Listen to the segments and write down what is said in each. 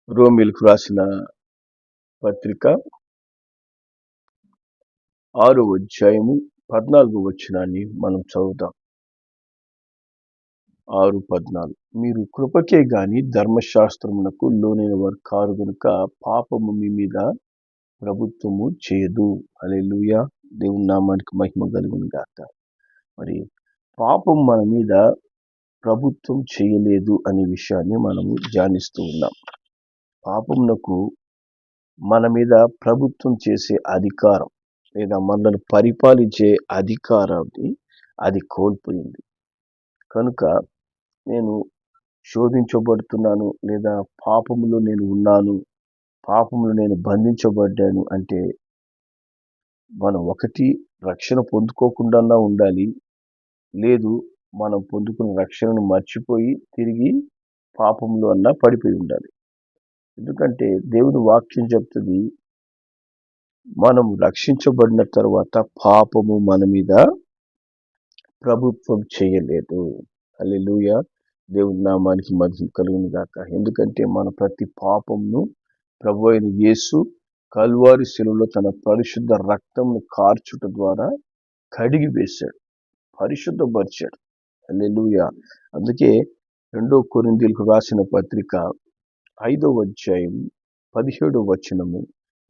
రోమీయులకు రాసిన పత్రిక 6వ అధ్యాయము 14వ వచనాన్ని మనం చదువుదాం. 6:14 మీరు కృపకే గాని ధర్మశాస్త్రమునకు లోనైన వారు కారు గనుక పాపము మీ మీద ప్రభుత్వము చేయదు. హల్లెలూయా. దేవుని నామానికి మహిమ కలుగును గాక. మరి పాపం మన మీద ప్రభుత్వం చేయలేదు అనే విషయాన్ని మనము ధ్యానిస్తూ ఉన్నాం. పాపమునకు మన మీద ప్రభుత్వం చేసే అధికారం లేదా మనల్ని పరిపాలించే అధికారాన్ని అది కోల్పోయింది. కనుక నేను శోధించబడుతున్నాను లేదా పాపములో నేను ఉన్నాను, పాపములో నేను బంధించబడ్డాను అంటే మనం ఒకటి రక్షణ పొందుకోకుండా ఉండాలి, లేదు మనం పొందుకున్న రక్షణను మర్చిపోయి తిరిగి పాపంలో అన్నా పడిపోయి ఉండాలి. ఎందుకంటే దేవుని వాక్యం చెప్తుంది, మనం రక్షించబడిన తర్వాత పాపము మన మీద ప్రభుత్వం చేయలేదు. హల్లెలూయా. దేవుని నామానికి మహిమ కలుగును గాక. ఎందుకంటే మన ప్రతి పాపమును ప్రభు అయిన యేసు కల్వారి శిలువలో తన పరిశుద్ధ రక్తంను కార్చుట ద్వారా కడిగి వేశాడు, పరిశుద్ధపరిచాడు. హల్లెలూయా. అందుకే 2 కొరింథీయులకు రాసిన పత్రిక 5వ అధ్యాయం 17వ వచనము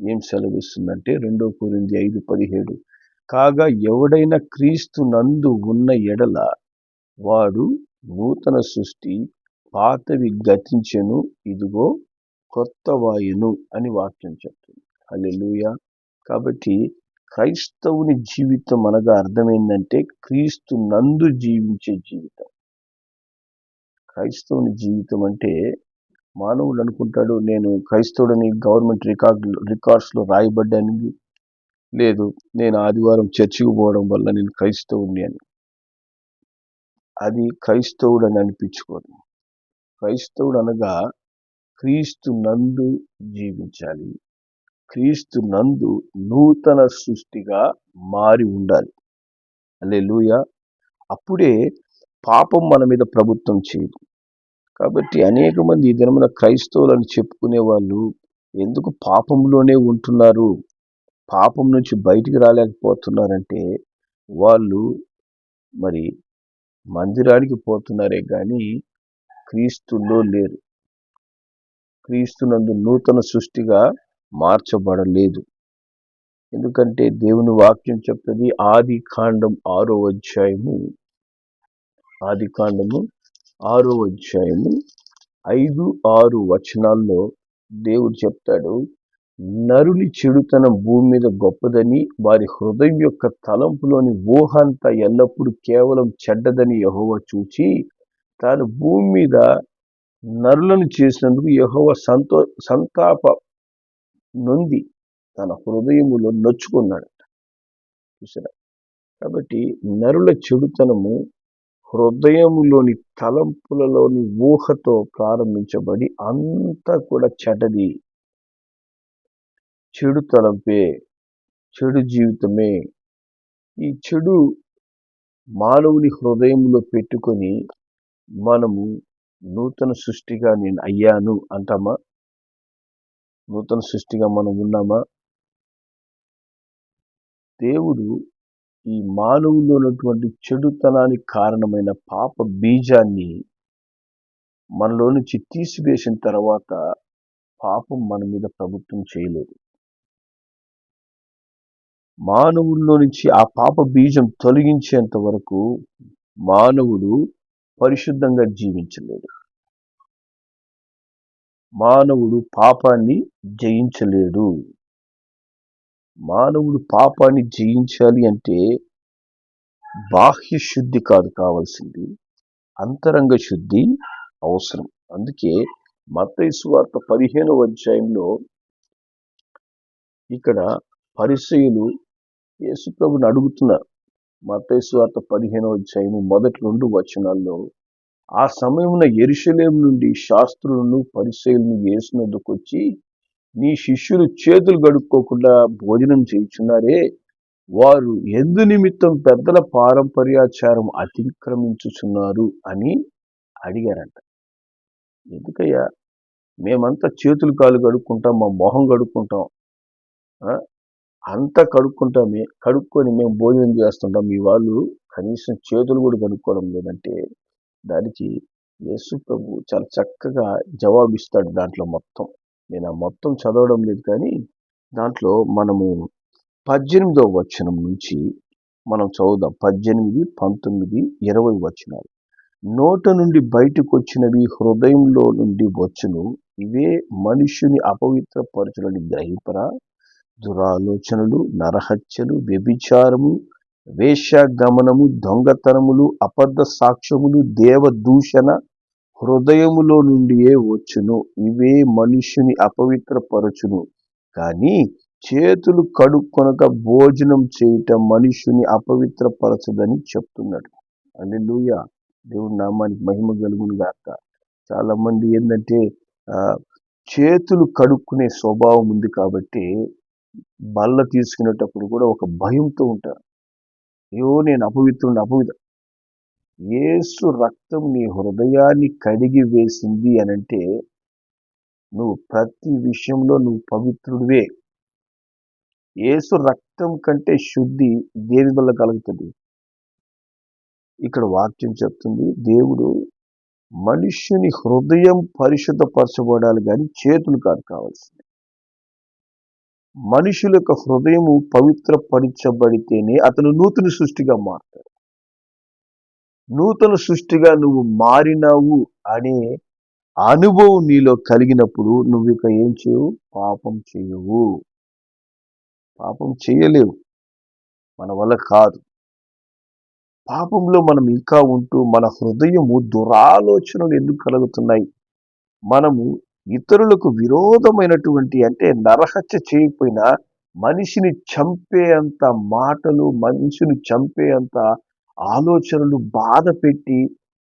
ఏం సెలవిస్తుందంటే 2 కొరింథీ 5:17 కాగా ఎవడైనా క్రీస్తు నందు ఉన్న ఎడల వాడు నూతన సృష్టి, పాతవి గతించెను, ఇదిగో కొత్త వాయును అని వాక్యం చెప్తుంది. హల్లెలూయా. కాబట్టి క్రైస్తవుని జీవితం అనగా అర్థమైందంటే క్రీస్తు నందు జీవించే జీవితం. క్రైస్తవుని జీవితం అంటే మానవుడు అనుకుంటాడు, నేను క్రైస్తవుడని గవర్నమెంట్ రికార్డ్స్లో రాయబడ్డానికి లేదు, నేను ఆదివారం చర్చికి పోవడం వల్ల నేను క్రైస్తవుడిని అని. అది క్రైస్తవుడు అని అనిపించుకోదు. క్రైస్తవుడు అనగా క్రీస్తు నందు జీవించాలి, క్రీస్తు నందు నూతన సృష్టిగా మారి ఉండాలి. హల్లెలూయా. అప్పుడే పాపం మన మీద ప్రభుత్వం చేయదు. కాబట్టి అనేక మంది ఈ దినమున క్రైస్తవులని చెప్పుకునే వాళ్ళు ఎందుకు పాపంలోనే ఉంటున్నారు, పాపం నుంచి బయటికి రాలేకపోతున్నారంటే వాళ్ళు మరి మందిరానికి పోతున్నారే కానీ క్రీస్తులో లేరు, క్రీస్తునందు నూతన సృష్టిగా మార్చబడలేదు. ఎందుకంటే దేవుని వాక్యం చెప్తుంది, ఆది కాండం 6వ అధ్యాయము 5-6 వచనాల్లో దేవుడు చెప్తాడు, నరుని చెడుతనం భూమి మీద గొప్పదని, వారి హృదయం యొక్క తలంపులోని ఊహ అంతా ఎల్లప్పుడూ కేవలం చెడ్డదని యెహోవా చూచి తాను భూమి మీద నరులను చేసినందుకు యెహోవా సంతాప నొంది తన హృదయములో నొచ్చుకున్నాడు. చూసారా. కాబట్టి నరుల చెడుతనము హృదయములోని తలంపులలోని ఊహతో ప్రారంభించబడి అంతా కూడా చెడ్డది, చెడు తలంపే, చెడు జీవితమే. ఈ చెడు మానవుని హృదయంలో పెట్టుకొని మనము నూతన సృష్టిగా నేను అయ్యాను అంటామా? నూతన సృష్టిగా మనం ఉన్నామా? దేవుడు ఈ మానవులో ఉన్నటువంటి చెడుతనానికి కారణమైన పాప బీజాన్ని మనలో నుంచి తీసివేసిన తర్వాత పాపం మన మీద ప్రభుత్వం చేయలేదు. మానవుల్లో నుంచి ఆ పాప బీజం తొలగించేంత వరకు మానవుడు పరిశుద్ధంగా జీవించలేడు, మానవుడు పాపాన్ని జయించలేడు. మానవుడు పాపాన్ని జయించాలి అంటే బాహ్య శుద్ధి కాదు కావాల్సింది, అంతరంగ శుద్ధి అవసరం. అందుకే మత్తయి సువార్త 15వ అధ్యాయంలో ఇక్కడ పరిసయ్యులు యేసుప్రభుని అడుగుతున్నారు. మత్తయి సువార్త 15వ అధ్యాయము మొదటి 2 వచనాల్లో, ఆ సమయమున యెరూషలేము నుండి శాస్త్రులను పరిసయ్యులను యేసు వద్దకు వచ్చి, నీ శిష్యులు చేతులు కడుక్కోకుండా భోజనం చేయుచున్నారే, వారు ఎందు నిమిత్తం పెద్దల పారంపర్యాచారం అతిక్రమించుచున్నారు అని అడిగారంట. ఎందుకయ్యా మేమంతా చేతులు కాళ్ళు కడుక్కుంటాం, మా మొహం కడుక్కుంటాం, అంతా కడుక్కొని మేము భోజనం చేస్తుంటాం, మీ వాళ్ళు కనీసం చేతులు కూడా కడుక్కోవడం లేదంటే దానికి యేసు ప్రభు చాలా చక్కగా జవాబిస్తాడు దాంట్లో మొత్తం. నేను ఆ మొత్తం చదవడం లేదు, కానీ దాంట్లో మనము 18వ వచనం నుంచి మనం చదువుదాం. 18, 19, 20 వచనాలు. నోట నుండి బయటకు వచ్చినవి హృదయంలో నుండి వచ్చును, ఇవే మనుష్యుని అపవిత్రపరచులని గ్రహింపరా? దురాలోచనలు, నరహత్యలు, వ్యభిచారము, వేశ్యాగమనము, దొంగతనములు, అబద్ధ సాక్ష్యములు, దేవదూషణ హృదయములో నుండియే వచ్చును, ఇవే మనుష్యుని అపవిత్రపరచును. కానీ చేతులు కడుక్కొనక భోజనం చేయటం మనుష్యుని అపవిత్రపరచదని చెప్తున్నాడు. హల్లెలూయా, దేవుని నామానికి మహిమ కలుగును గాక. చాలా మంది ఏంటంటే చేతులు కడుక్కునే స్వభావం ఉంది కాబట్టి బల్ల తీసుకునేటప్పుడు కూడా ఒక భయంతో ఉంటారు. అయ్యో నేను అపవిత్ర యేసు రక్తం నీ హృదయాన్ని కడిగి వేసింది అనంటే నువ్వు ప్రతి విషయంలో నువ్వు పవిత్రుడివే. యేసు రక్తం కంటే శుద్ధి దేని వల్ల కలుగుతుంది? ఇక్కడ వాక్యం చెప్తుంది, దేవుడు మనుష్యుని హృదయం పరిశుద్ధపరచబడాలి కానీ చేతులు కాదు కావాల్సింది. మనుషుల యొక్క హృదయము పవిత్రపరచబడితేనే అతను నూతన సృష్టిగా మారుతాడు. నూతన సృష్టిగా నువ్వు మారినావు అనే అనుభవం నీలో కలిగినప్పుడు నువ్వు ఇక ఏం చేయవు? పాపం చేయవు. పాపం చేయలేవు, మన వల్ల కాదు. పాపంలో మనం ఇంకా ఉంటూ మన హృదయము దురాలోచనలు ఎందుకు కలుగుతున్నాయి? మనము ఇతరులకు విరోధమైనటువంటి, అంటే నరహత్య చేయకపోయినా మనిషిని చంపేంత మాటలు, మనిషిని చంపేంత ఆలోచనలు, బాధ పెట్టి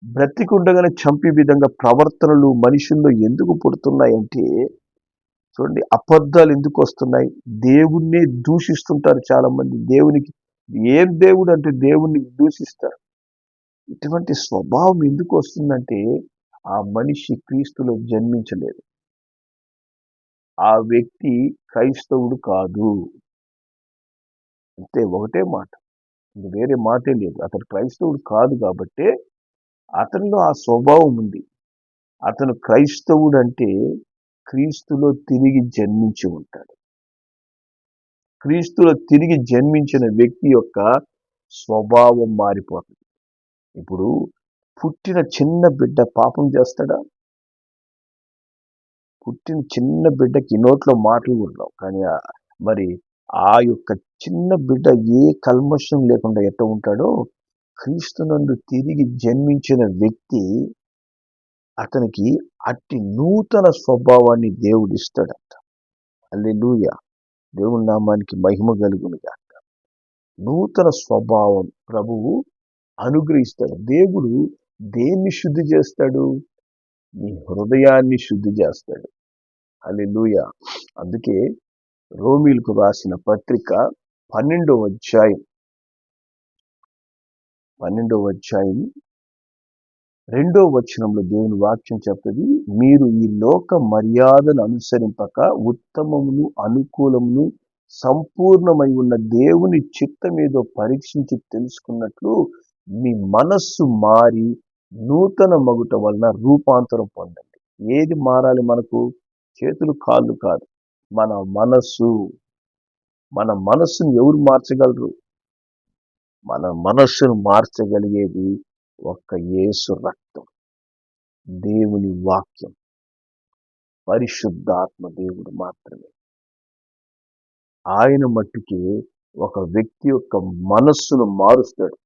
బ్రతికుండగానే చంపే విధంగా ప్రవర్తనలు మనుషుల్లో ఎందుకు పుడుతున్నాయంటే, చూడండి, అబద్ధాలు ఎందుకు వస్తున్నాయి? దేవుణ్ణి దూషిస్తుంటారు చాలా మంది. దేవునికి ఏం దేవుడు అంటే దేవుణ్ణి దూషిస్తారు. ఇటువంటి స్వభావం ఎందుకు వస్తుందంటే ఆ మనిషి క్రీస్తులో జన్మించలేదు, ఆ వ్యక్తి క్రైస్తవుడు కాదు. అంతే, ఒకటే మాట, వేరే మాటే లేదు. అతను క్రైస్తవుడు కాదు కాబట్టి అతనిలో ఆ స్వభావం ఉంది. అతను క్రైస్తవుడు అంటే క్రీస్తులో తిరిగి జన్మించి ఉంటాడు. క్రీస్తులో తిరిగి జన్మించిన వ్యక్తి యొక్క స్వభావం మారిపోతుంది. ఇప్పుడు పుట్టిన చిన్న బిడ్డ పాపం చేస్తాడా? పుట్టిన చిన్న బిడ్డకి నోట్లో మాటలు ఉండవు, కానీ మరి ఆ యొక్క చిన్న బిడ్డ ఏ కల్మషం లేకుండా ఎట్ట ఉంటాడో, క్రీస్తునందు తిరిగి జన్మించిన వ్యక్తి అతనికి అట్టి నూతన స్వభావాన్ని దేవుడు ఇస్తాడంట. హల్లెలూయా, దేవుని నామానికి మహిమ కలుగును గాక. నూతన స్వభావం ప్రభువు అనుగ్రహిస్తాడు. దేవుడు దేన్ని శుద్ధి చేస్తాడు? నీ హృదయాన్ని శుద్ధి చేస్తాడు. హల్లెలూయా. అందుకే రోమీలకు రాసిన పత్రిక 12వ అధ్యాయం 2వ వచనంలో దేవుని వాక్యం చెప్తుంది, మీరు ఈ లోక మర్యాదను అనుసరింపక ఉత్తమమును అనుకూలమును సంపూర్ణమై ఉన్న దేవుని చిత్తమేదో పరీక్షించి తెలుసుకున్నట్లు మీ మనస్సు మారి నూతన మగుట వలన రూపాంతరం పొందండి. ఏది మారాలి మనకు? చేతులు కాళ్ళు కాదు, మన మనస్సు. మన మనస్సును ఎవరు మార్చగలరు? మన మనస్సును మార్చగలిగేది ఒక్క యేసు రక్తం, దేవుని వాక్యం, పరిశుద్ధాత్మ దేవుడు మాత్రమే. ఆయన మట్టుకే ఒక వ్యక్తి యొక్క మనస్సును మారుస్తాడు.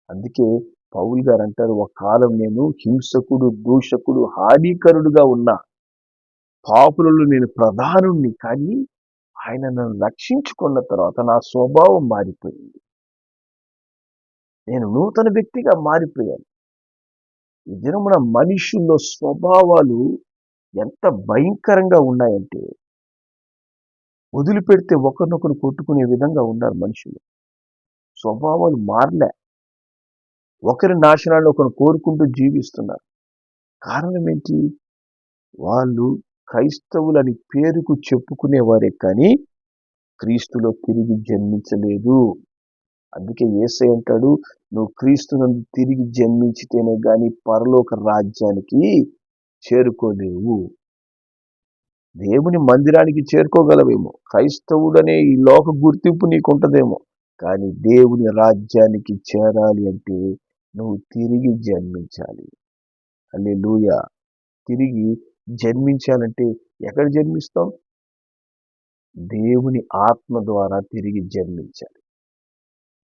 అందుకే పౌలు గారు అంటారు, ఒక కాలం నేను హింసకుడు, దూషకుడు, హానికరుడుగా ఉన్నా, పాపులలో నేను ప్రధానుణ్ణి, కానీ ఆయన నన్ను రక్షించుకున్న తర్వాత నా స్వభావం మారిపోయింది, నేను నూతన వ్యక్తిగా మారిపోయాను. ఈ దినమున మనుషుల్లో స్వభావాలు ఎంత భయంకరంగా ఉన్నాయంటే, వదిలిపెడితే ఒకరినొకరు కొట్టుకునే విధంగా ఉన్నారు మనుషులు. స్వభావాలు మారలే, ఒకరి నాశనాన్ని ఒకరు కోరుకుంటూ జీవిస్తున్నారు. కారణం ఏంటి? వాళ్ళు క్రైస్తవులని పేరుకు చెప్పుకునేవారే కానీ క్రీస్తులో తిరిగి జన్మించలేదు. అందుకే యేసయ్య అంటాడు, నువ్వు క్రీస్తునందు తిరిగి జన్మించితేనే గాని పరలోక రాజ్యానికి చేరుకోలేవు. దేవుని మందిరానికి చేరుకోగలవేమో, క్రైస్తవుడనే ఈ లోక గుర్తింపు నీకుంటదేమో, కానీ దేవుని రాజ్యానికి చేరాలి అంటే నువ్వు తిరిగి జన్మించాలి. హల్లెలూయా. తిరిగి జన్మించాలంటే ఎక్కడ జన్మిస్తాం? దేవుని ఆత్మ ద్వారా తిరిగి జన్మించాలి.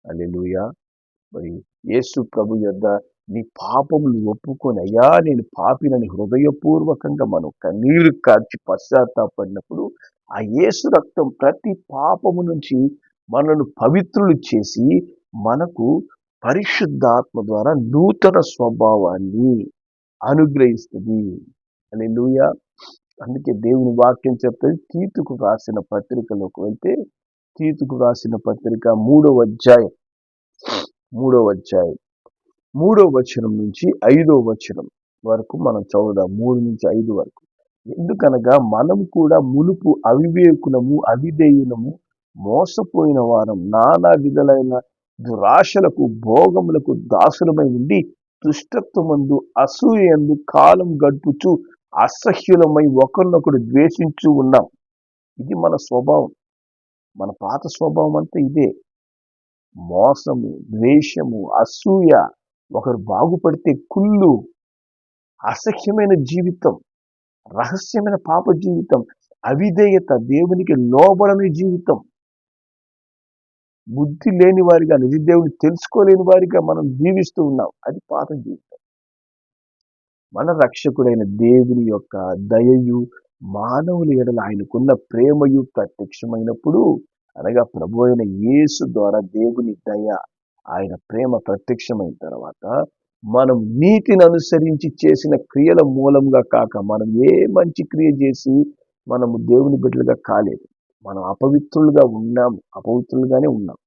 హల్లెలూయా. మరి యేసు ప్రభు యొద్ద నీ పాపములు ఒప్పుకొని, అయ్యా నేను పాపినని హృదయపూర్వకంగా మనం కన్నీరు కార్చి పశ్చాత్తాపడినప్పుడు ఆ యేసు రక్తం ప్రతి పాపము నుంచి మనను పవిత్రులు చేసి మనకు పరిశుద్ధాత్మ ద్వారా నూతన స్వభావాన్ని అనుగ్రహిస్తుంది. హల్లెలూయా. అందుకే దేవుని వాక్యం చెప్తుంది, తీతుకు రాసిన పత్రికలోకి వెళ్తే, తీతుకు రాసిన పత్రిక 3వ అధ్యాయం 3వ వచనం నుంచి 5వ వచనం వరకు మనం చదువుదాం. 3 నుంచి 5 వరకు. ఎందుకనగా మనం కూడా మునుపు అవివేకులము, అవిధేయులము, మోసపోయిన వారం, నానా విధులైన దురాశలకు, భోగములకు దాసులమై ఉండి దుష్టత్వమందు, అసూయందు కాలం గడుపుచు అసహ్యులమై ఒకరినొకడు ద్వేషించు ఉన్నాం. ఇది మన స్వభావం. మన పాత స్వభావం అంతా ఇదే. మోసము, ద్వేషము, అసూయ, ఒకరు బాగుపడితే కుళ్ళు, అసహ్యమైన జీవితం, రహస్యమైన పాప జీవితం, అవిధేయత, దేవునికి లోబడని జీవితం, బుద్ధి లేని వారిగా, నిజ దేవుని తెలుసుకోలేని వారిగా మనం జీవిస్తూ ఉన్నాం. అది పాత జీవితం. మన రక్షకుడైన దేవుని యొక్క దయయు, మానవుల ఎడల ఆయనకున్న ప్రేమయు ప్రత్యక్షమైనప్పుడు, అనగా ప్రభు అయిన యేసు ద్వారా దేవుని దయ, ఆయన ప్రేమ ప్రత్యక్షమైన తర్వాత మనం నీతిని అనుసరించి చేసిన క్రియల మూలంగా కాక, మనం ఏ మంచి క్రియ చేసి మనము దేవుని బిడ్డలుగా కాలేదు. మనం అపవిత్రులుగా ఉన్నాము, అపవిత్రులుగానే ఉన్నాం.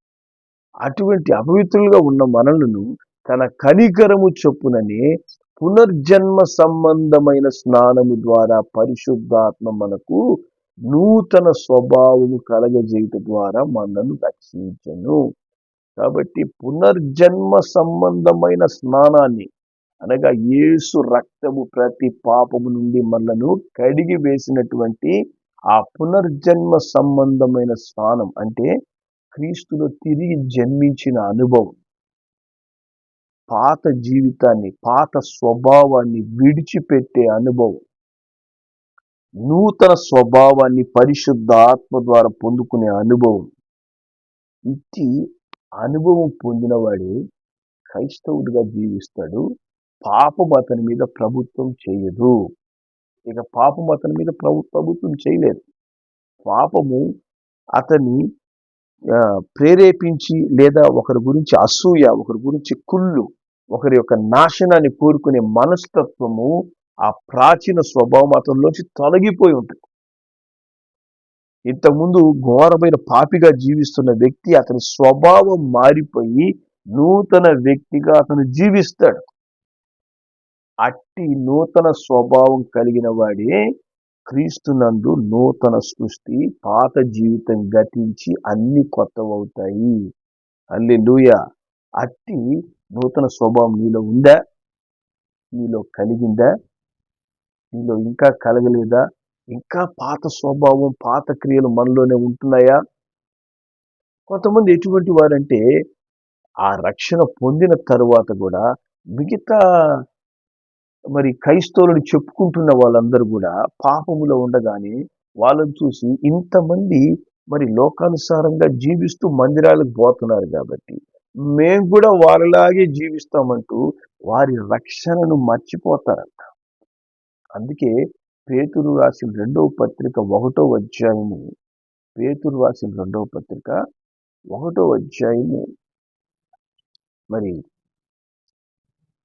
అటువంటి అపవిత్రులుగా ఉన్న మనలను తన కనికరము చొప్పుననే పునర్జన్మ సంబంధమైన స్నానము ద్వారా పరిశుద్ధాత్మ మనకు నూతన స్వభావము కలగజేయుట ద్వారా మనను రక్షించెను. కాబట్టి పునర్జన్మ సంబంధమైన స్నానాన్ని, అనగా యేసు రక్తము ప్రతి పాపము నుండి మనలను కడిగి వేసినటువంటి ఆ పునర్జన్మ సంబంధమైన స్నానం అంటే క్రీస్తులో తిరిగి జన్మించిన అనుభవం, పాత జీవితాన్ని, పాత స్వభావాన్ని విడిచిపెట్టే అనుభవం, నూతన స్వభావాన్ని పరిశుద్ధాత్మ ద్వారా పొందుకునే అనుభవం. ఇట్టి అనుభవం పొందినవాడే క్రైస్తవుడిగా జీవిస్తాడు. పాపం అతని మీద ప్రభుత్వం చేయదు. ఇక పాపం అతని మీద ప్రభుత్వం చేయలేదు. పాపము అతన్ని ప్రేరేపించి, లేదా ఒకరి గురించి అసూయ, ఒకరి గురించి కుళ్ళు, ఒకరి యొక్క నాశనాన్ని కోరుకునే మనస్తత్వము, ఆ ప్రాచీన స్వభావం అతనిలోంచి తొలగిపోయి ఉంటుంది. ఇంతకుముందు ఘోరమైన పాపిగా జీవిస్తున్న వ్యక్తి, అతని స్వభావం మారిపోయి నూతన వ్యక్తిగా అతను జీవిస్తాడు. అట్టి నూతన స్వభావం కలిగిన వాడే క్రీస్తునందు నూతన సృష్టి, పాత జీవితం గతించి అన్ని కొత్తవవుతాయి. హల్లెలూయా. అట్టి నూతన స్వభావం నీలో ఉందా? నీలో కలిగిందా? నీలో ఇంకా కలగలేదా? ఇంకా పాత స్వభావం, పాత క్రియలు మనలోనే ఉంటున్నాయా? కొంతమంది ఎటువంటి వారంటే, ఆ రక్షణ పొందిన తరువాత కూడా మిగతా మరి క్రైస్తవులను చెప్పుకుంటున్న వాళ్ళందరూ కూడా పాపములో ఉండగానే వాళ్ళని చూసి, ఇంతమంది మరి లోకానుసారంగా జీవిస్తూ మందిరాలకు పోతున్నారు కాబట్టి మేము కూడా వారిలాగే జీవిస్తామంటూ వారి రక్షణను మర్చిపోతారంట. అందుకే పేతురు రాసిన 2వ పత్రిక 1వ అధ్యాయము, పేతురు రాసిన 2వ పత్రిక 1వ అధ్యాయము మరి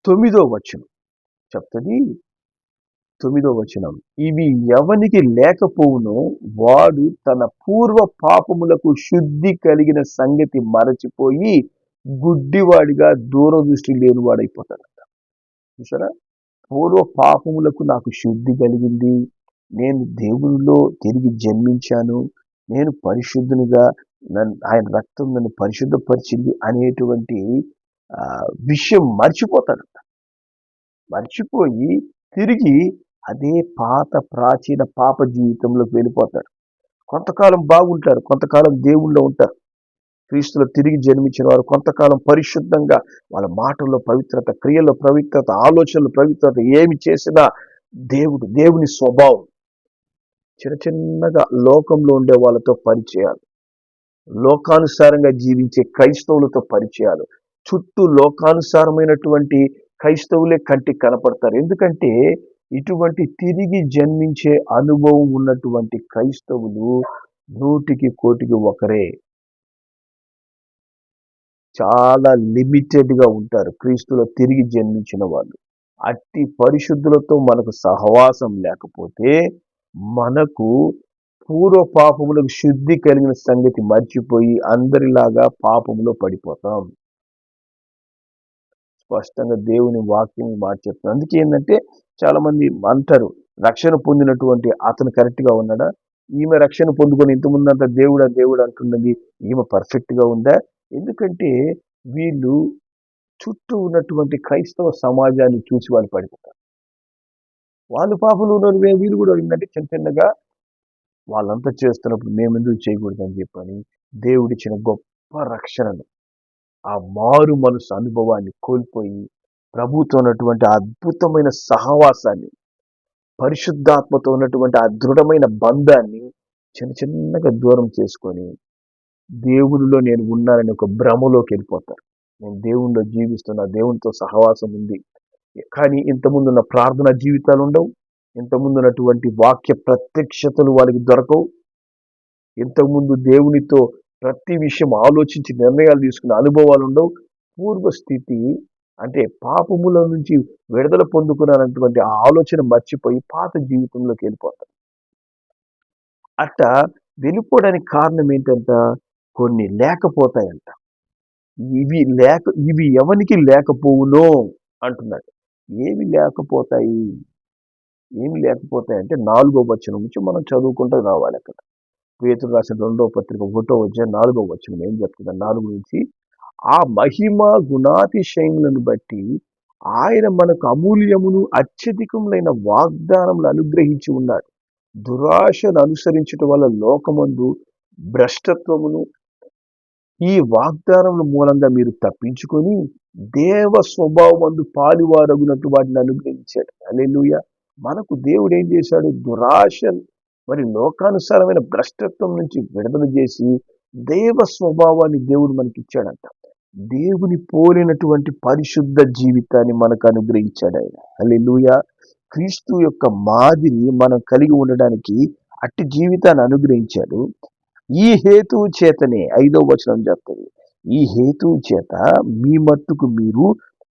9వ వచనం చెప్తుంది. 9వ వచనం, ఇవి ఎవనికి లేకపోవునో వాడు తన పూర్వ పాపములకు శుద్ధి కలిగిన సంగతి మరచిపోయి గుడ్డివాడిగా దూరదృష్టి లేనివాడైపోతాడంట. చూసారా? పూర్వ పాపములకు నాకు శుద్ధి కలిగింది, నేను దేవునిలో తిరిగి జన్మించాను, నేను పరిశుద్ధునిగా, ఆయన రక్తం నన్ను పరిశుద్ధపరిచింది అనేటువంటి విషయం మర్చిపోతాడు. మర్చిపోయి తిరిగి అదే పాత ప్రాచీన పాప జీవితంలోకి వెళ్ళిపోతాడు. కొంతకాలం బాగుంటారు, కొంతకాలం దేవుళ్ళో ఉంటారు. క్రీస్తులో తిరిగి జన్మించిన వారు కొంతకాలం పరిశుద్ధంగా వాళ్ళ మాటల్లో పవిత్రత, క్రియల్లో పవిత్రత, ఆలోచనలో పవిత్రత, ఏమి చేసినా దేవుని స్వభావం. చిన్న చిన్నగా లోకంలో ఉండే వాళ్ళతో పరిచయాలు, లోకానుసారంగా జీవించే క్రైస్తవులతో పరిచయాలు, చుట్టూ లోకానుసారమైనటువంటి క్రైస్తవులే కంటికి కనపడతారు. ఎందుకంటే ఇటువంటి తిరిగి జన్మించే అనుభవం ఉన్నటువంటి క్రైస్తవులు 100కి ఒకరే. చాలా లిమిటెడ్గా ఉంటారు క్రీస్తులో తిరిగి జన్మించిన వాళ్ళు. అట్టి పరిశుద్ధులతో మనకు సహవాసం లేకపోతే మనకు పూర్వ పాపములకు శుద్ధి కలిగిన సంగతి మర్చిపోయి అందరిలాగా పాపములో పడిపోతాం. స్పష్టంగా దేవుని వాక్యం మాట చెప్తాను. అందుకే ఏంటంటే చాలా మంది అంటారు, రక్షణ పొందినటువంటి అతను కరెక్ట్ గా ఉన్నాడా, ఈమె రక్షణ పొందుకొని ఇంతకుముందంతా దేవుడు అంటున్నది ఈమె పర్ఫెక్ట్ గా ఉందా? ఎందుకంటే వీళ్ళు చుట్టూ ఉన్నటువంటి క్రైస్తవ సమాజాన్ని చూసి వాళ్ళు పడిపోతారు. వాళ్ళు పాపలు ఉన్నారు, వీళ్ళు కూడా ఏంటంటే చిన్న చిన్నగా వాళ్ళంతా చేస్తున్నప్పుడు మేమెందుకు చేయకూడదు అని చెప్పని దేవుడిచ్చిన గొప్ప రక్షణను, ఆ మారు మనసు అనుభవాన్ని కోల్పోయి ప్రభుతో ఉన్నటువంటి అద్భుతమైన సహవాసాన్ని, పరిశుద్ధాత్మతో ఉన్నటువంటి ఆ దృఢమైన బంధాన్ని చిన్న చిన్నగా దూరం చేసుకొని దేవునిలో నేను ఉన్నానని ఒక భ్రమలోకి వెళ్ళిపోతారు. నేను దేవునిలో జీవిస్తున్నా, దేవునితో సహవాసం ఉంది, కానీ ఇంతకుముందు ఉన్న ప్రార్థనా జీవితాలు ఉండవు, ఇంతకుముందు ఉన్నటువంటి వాక్య ప్రత్యక్షతలు వాళ్ళకి దొరకవు, ఇంతకుముందు దేవునితో ప్రతి విషయం ఆలోచించి నిర్ణయాలు తీసుకునే అనుభవాలు ఉండవు. పూర్వస్థితి అంటే పాపముల నుంచి విడుదల పొందుకున్నటువంటి ఆ ఆలోచన మర్చిపోయి పాత జీవితంలోకి వెళ్ళిపోతారు. అట్ట వెళ్ళిపోవడానికి కారణం ఏంటంట, కొన్ని లేకపోతాయంట. ఇవి ఎవరికి లేకపోవునో అంటున్నాడు. ఏమి లేకపోతాయి అంటే 4వ వచనం నుంచి మనం చదువుకుంటూ రావాలి. అక్కడ పేతురు రాసిన 2వ పత్రిక 1వ అధ్యాయం 4వ వచనం ఏం చెప్తుంది? 4 నుంచి, ఆ మహిమ గుణాతిశయములను బట్టి ఆయన మనకు అమూల్యమును అత్యధికములైన వాగ్దానములు అనుగ్రహించి ఉన్నాడు. దురాశను అనుసరించటం వల్ల లోకమందు భ్రష్టత్వమును ఈ వాగ్దానముల మూలంగా మీరు తప్పించుకొని దేవ స్వభావమందు పాలువారగునట్టు వాటిని అనుగ్రహించాడు. హల్లెలూయా. మనకు దేవుడు ఏం చేశాడు? దురాశ మరి లోకానుసారమైన భ్రష్టత్వం నుంచి విడుదల చేసి దేవ స్వభావాన్ని దేవుడు మనకిచ్చాడంట. దేవుని పోలినటువంటి పరిశుద్ధ జీవితాన్ని మనకు అనుగ్రహించాడు ఆయన. హల్లెలూయా. క్రీస్తు యొక్క మాదిరి మనం కలిగి ఉండడానికి అట్టి జీవితాన్ని అనుగ్రహించాడు. ఈ హేతువు చేతనే 5వ వచనం చెప్తుంది, ఈ హేతువు చేత మీ మట్టుకు మీరు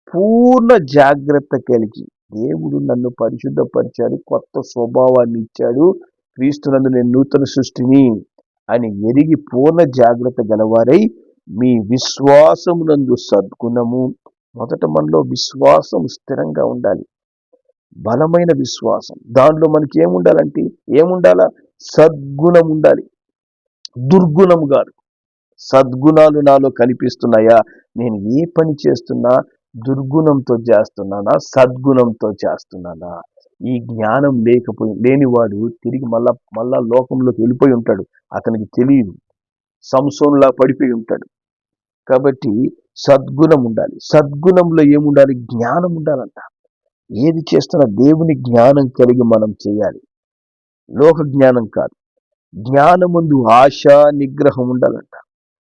పూర్ణ జాగ్రత్త కలిగి, దేవుడు నన్ను పరిశుద్ధపరిచాడు, కొత్త స్వభావాన్ని ఇచ్చాడు, క్రీస్తునందు నేను నూతన సృష్టిని అని ఎరిగి పూర్ణ జాగ్రత్త గలవారై మీ విశ్వాసమునందు సద్గుణము. మొదట మనలో విశ్వాసం స్థిరంగా ఉండాలి, బలమైన విశ్వాసం. దాంట్లో మనకి ఏముండాలా? సద్గుణం ఉండాలి, దుర్గుణం కాదు. సద్గుణాలు నాలో కనిపిస్తున్నాయా? నేను ఏ పని చేస్తున్నా దుర్గుణంతో చేస్తున్నానా, సద్గుణంతో చేస్తున్నానా? ఈ జ్ఞానం లేనివాడు తిరిగి మళ్ళా లోకంలోకి వెళ్ళిపోయి ఉంటాడు, అతనికి తెలియదు, సంసోనులా పడిపోయి ఉంటాడు. కాబట్టి సద్గుణం ఉండాలి. సద్గుణంలో ఏముండాలి? జ్ఞానం ఉండాలంట. ఏది చేస్తున్నా దేవుని జ్ఞానం కలిగి మనం చేయాలి, లోక జ్ఞానం కాదు. జ్ఞానముందు ఆశ నిగ్రహం ఉండాలంట.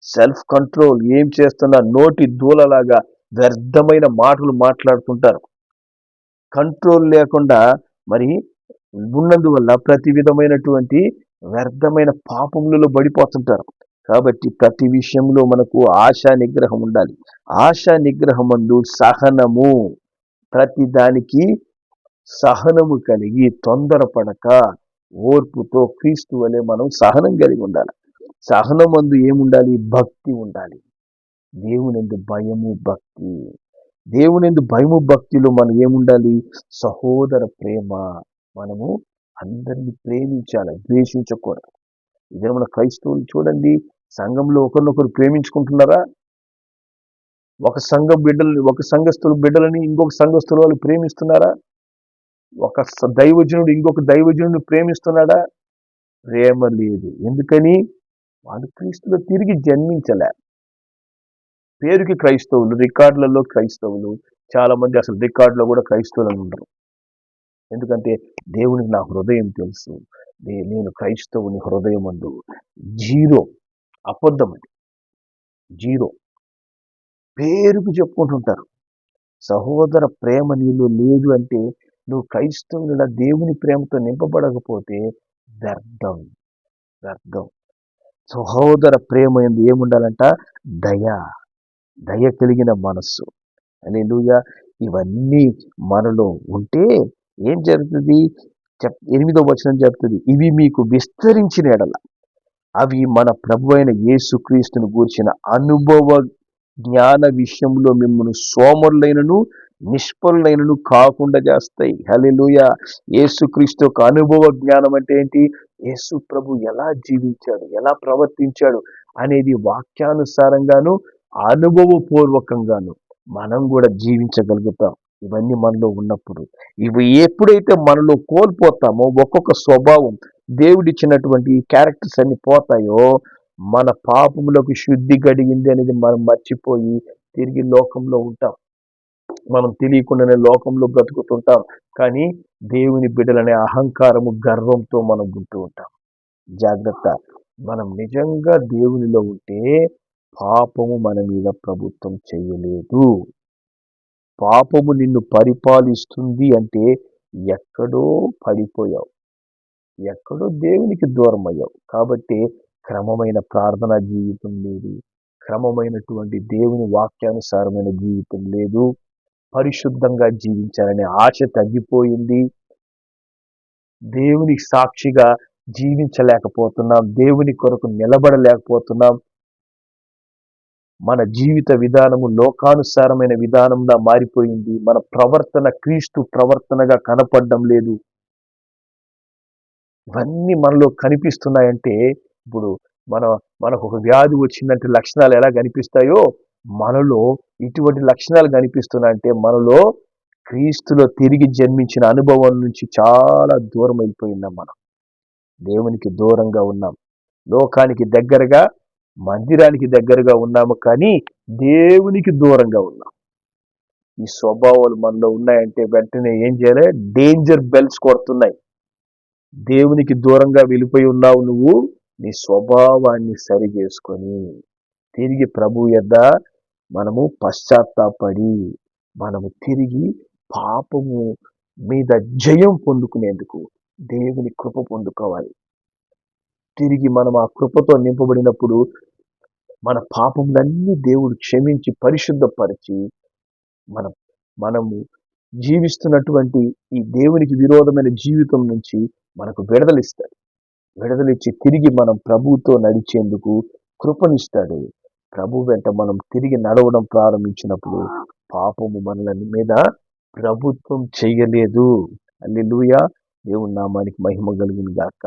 Self control. ఏం చేస్తున్నా నోటి దూలలాగా వ్యర్థమైన మాటలు మాట్లాడుతుంటారు. కంట్రోల్ లేకుండా మరి ఉన్నందువల్ల ప్రతి విధమైనటువంటి వ్యర్థమైన పాపములలో పడిపోతుంటారు. కాబట్టి ప్రతి విషయంలో మనకు ఆశా నిగ్రహం ఉండాలి. ఆశా నిగ్రహమందు సహనము, ప్రతి దానికి సహనము కలిగి తొందరపడక ఓర్పుతో క్రీస్తు వలె మనం సహనం కలిగి ఉండాలి. సహనమందు ఏముండాలి? భక్తి ఉండాలి. దేవునిందు భయము, భక్తి. దేవునిందు భయము భక్తిలో మనం ఏముండాలి? సహోదర ప్రేమ. మనము అందరిని ప్రేమించాలి, ద్వేషించకూడదు. ఇదే మన క్రైస్తవులు చూడండి, సంఘంలో ఒకరినొకరు ప్రేమించుకుంటున్నారా? ఒక సంఘస్థుల బిడ్డలని ఇంకొక సంఘస్థుల వాళ్ళు ప్రేమిస్తున్నారా? ఒక దైవజనుడు ఇంకొక దైవజనుడిని ప్రేమిస్తున్నాడా? ప్రేమ లేదు. ఎందుకని? వాళ్ళు క్రీస్తులో తిరిగి జన్మించలే. పేరుకి క్రైస్తవులు, రికార్డులలో క్రైస్తవులు, చాలా మంది అసలు రికార్డులో కూడా క్రైస్తవులను ఉండరు. ఎందుకంటే దేవునికి నా హృదయం తెలుసు, నేను క్రైస్తవుని హృదయం అందు జీరో, అబద్ధం, అది జీరో. పేరుకు చెప్పుకుంటుంటారు. సహోదర ప్రేమ నీలో లేదు అంటే నువ్వు క్రైస్తవునిలా దేవుని ప్రేమతో నింపబడకపోతే వ్యర్థం, వ్యర్థం. సహోదర ప్రేమ ఎందు ఏముండాలంట? దయ కలిగిన మనస్సు. హల్లెలూయా. ఇవన్నీ మనలో ఉంటే ఏం జరుగుతుంది? 8వ వచనం చెప్తుంది, ఇవి మీకు విస్తరించిన ఎడల అవి మన ప్రభు అయిన యేసుక్రీస్తును గూర్చిన అనుభవ జ్ఞాన విషయంలో మిమ్మల్ని సోమరులైనను నిష్ఫలులైనను కాకుండా చేస్తాయి. హల్లెలూయా. యేసుక్రీస్తు యొక్క అనుభవ జ్ఞానం అంటే ఏంటి? యేసు ప్రభు ఎలా జీవించాడు, ఎలా ప్రవర్తించాడు అనేది వాక్యానుసారంగాను అనుభవపూర్వకంగాను మనం కూడా జీవించగలుగుతాం. ఇవన్నీ మనలో ఉన్నప్పుడు, ఇవి ఎప్పుడైతే మనలో కోల్పోతామో, ఒక్కొక్క స్వభావం దేవుడిచ్చినటువంటి క్యారెక్టర్స్ అన్ని పోతాయో, మన పాపములకు శుద్ధి గడిగింది అనేది మనం మర్చిపోయి తిరిగి లోకంలో ఉంటాం. మనం తెలియకుండానే లోకంలో బ్రతుకుతుంటాం. కానీ దేవుని బిడ్డలనే అహంకారము, గర్వంతో మనం ఉంటూ ఉంటాం. జాగ్రత్త. మనం నిజంగా దేవునిలో ఉంటే పాపము మన మీద ప్రభుత్వం చేయలేదు. పాపము నిన్ను పరిపాలిస్తుంది అంటే ఎక్కడో పడిపోయావు, ఎక్కడో దేవునికి దూరం అయ్యావు. కాబట్టి క్రమమైన ప్రార్థనా జీవితం లేదు, క్రమమైనటువంటి దేవుని వాక్యానుసారమైన జీవితం లేదు, పరిశుద్ధంగా జీవించాలనే ఆశ తగ్గిపోయింది, దేవునికి సాక్షిగా జీవించలేకపోతున్నాం, దేవుని కొరకు నిలబడలేకపోతున్నాం. మన జీవిత విధానము లోకానుసారమైన విధానంగా మారిపోయింది. మన ప్రవర్తన క్రీస్తు ప్రవర్తనగా కనపడడం లేదు. ఇవన్నీ మనలో కనిపిస్తున్నాయంటే, ఇప్పుడు మనకు ఒక వ్యాధి వచ్చిందంటే లక్షణాలు ఎలా కనిపిస్తాయో, మనలో ఇటువంటి లక్షణాలు కనిపిస్తున్నాయంటే మనలో క్రీస్తులో తిరిగి జన్మించిన అనుభవం నుంచి చాలా దూరం అయిపోయిందాం. మనం దేవునికి దూరంగా ఉన్నాం, లోకానికి దగ్గరగా, మందిరానికి దగ్గరగా ఉన్నాము, కానీ దేవునికి దూరంగా ఉన్నాం. ఈ స్వభావాలు మనలో ఉన్నాయంటే వెంటనే ఏం చేయాలి? డేంజర్ బెల్స్ కొడుతున్నాయి. దేవునికి దూరంగా వెళ్ళిపోయి ఉన్నావు నువ్వు, నీ స్వభావాన్ని సరి చేసుకొని తిరిగి ప్రభు యొద్ద మనము పశ్చాత్తాపడి మనము తిరిగి పాపము మీద జయం పొందుకునేందుకు దేవుని కృప పొందుకోవాలి. తిరిగి మనం ఆ కృపతో నింపబడినప్పుడు మన పాపములన్నీ దేవుడు క్షమించి పరిశుద్ధపరిచి మనము జీవిస్తున్నటువంటి ఈ దేవునికి విరోధమైన జీవితం నుంచి మనకు విడుదలిస్తాడు. విడుదలిచ్చి తిరిగి మనం ప్రభువుతో నడిచేందుకు కృపనిస్తాడు. ప్రభు వెంట మనం తిరిగి నడవడం ప్రారంభించినప్పుడు పాపము మనల మీద ప్రభుత్వం చేయలేదు. హల్లెలూయా. దేవుని నామానికి మహిమ కలుగును గాక.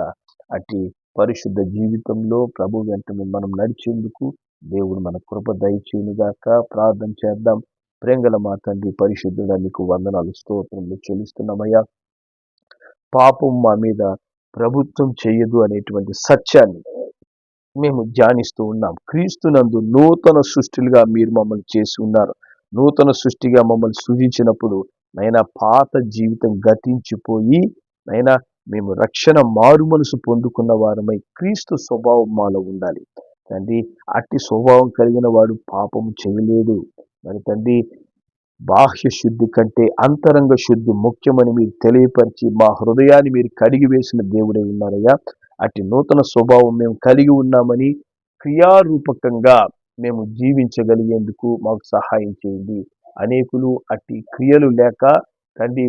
అట్టి పరిశుద్ధ జీవితంలో ప్రభు వెంట మనం నడిచేందుకు దేవుడు మన కృప దయచేయును గాక. ప్రార్థన చేద్దాం. ప్రేంగల మా తండ్రి పరిశుద్ధుడా, నీకు వందనాలు, స్తోత్రములు చెల్లిస్తున్నామయ్యా. పాపం మా మీద ప్రభుత్వం చేయదు అనేటువంటి సత్యాన్ని మేము ధ్యానిస్తూ ఉన్నాం. క్రీస్తునందు నూతన సృష్టిలుగా మీరు మమ్మల్ని చేసి ఉన్నారు. నూతన సృష్టిగా మమ్మల్ని సృజించినప్పుడు నైనా పాత జీవితం గతించిపోయి నైనా మేము రక్షణ మారు మనసు పొందుకున్న వారమై క్రీస్తు స్వభావం మాలో ఉండాలి తండ్రి. అట్టి స్వభావం కలిగిన వాడు పాపం చేయలేడు. మరి తండ్రి, బాహ్య శుద్ధి కంటే అంతరంగ శుద్ధి ముఖ్యమని మీరు తెలియపరిచి మా హృదయాన్ని మీరు కడిగి వేసిన దేవుడై ఉన్నారయ్యా. అట్టి నూతన స్వభావం మేము కలిగి ఉన్నామని క్రియారూపకంగా మేము జీవించగలిగేందుకు మాకు సహాయం చేయండి. అనేకులు అట్టి క్రియలు లేక తండ్రి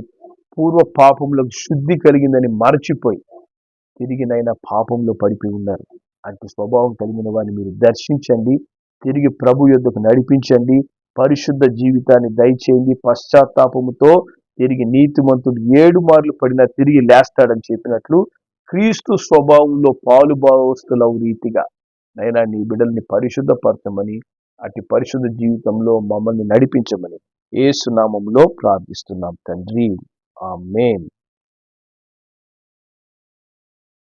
పూర్వ పాపములకు శుద్ధి కలిగిందని మరచిపోయి తిరిగినైనా పాపంలో పడిపోయి ఉన్నారు. అట్టి స్వభావం కలిగిన వారిని మీరు దర్శించండి, తిరిగి ప్రభు యొద్దకు నడిపించండి, పరిశుద్ధ జీవితాన్ని దయచేయండి. పశ్చాత్తాపముతో తిరిగి నీతిమంతుడు 7 మార్లు పడినా తిరిగి లేస్తాడని చెప్పినట్లు క్రీస్తు స్వభావంలో పాలుభాగస్తులవు రీతిగా నైనా నీ బిడ్డల్ని పరిశుద్ధపరచమని, అటు పరిశుద్ధ జీవితంలో మమ్మల్ని నడిపించమని యేసు నామములో ప్రార్థిస్తున్నాం తండ్రి. ఆమేన్.